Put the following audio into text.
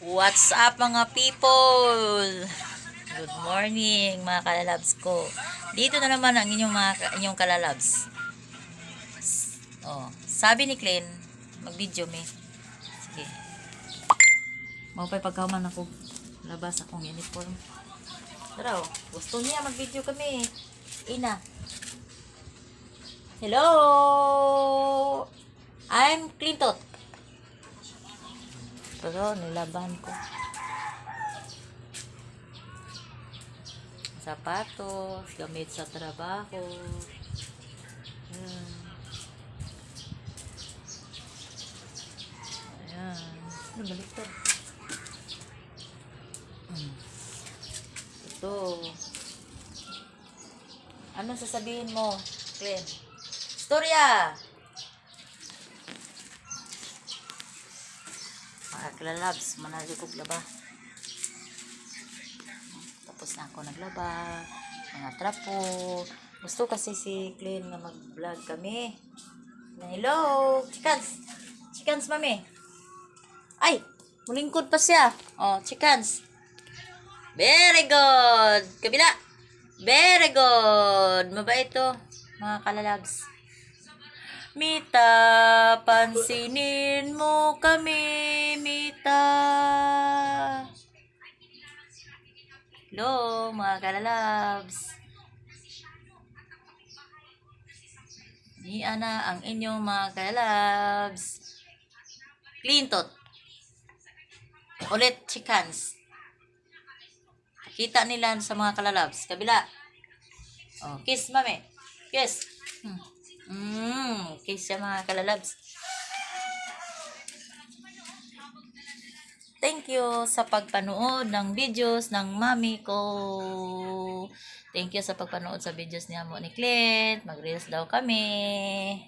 What's up mga people? Good morning mga kalalabs ko. Dito na naman ang inyong kalalabs. Oh, sabi ni Clen, mag-video me. Sige. Maupay pagkaman ako. Labas akong uniform. Tara, gusto niya mag-video kami. Ina. Hello! I'm Clinton. Pero nilaban ko. Sapatos, gamit sa trabaho. Ayan. Ayan. Ano balik to? Ito. Ano sasabihin mo, Glenn? Storya! Mga kalalabs, managikog laba. Tapos na ako naglaba. Mga trapo. Gusto kasi si Glenn na mag-vlog kami. Na hello! Chickens! Chickens, mami! Ay! Mulingkod pa siya. Oh, chickens. Very good! Kabila! Very good! Mabait to, mga kalalabs. Mita, pansinin mo kami, Mita. Hello, mga kalalabs. Niya na ang inyong mga kalalabs. Clinton. Ulit, chickens. Kita nila sa mga kalalabs. Kabila. Oh, kiss, mami. Kiss. Kiss sa mga kalalabs. Thank you sa pagpanood ng videos ng mami ko. Thank you sa pagpanood sa videos niya mo ni Clint. Mag-reels daw kami.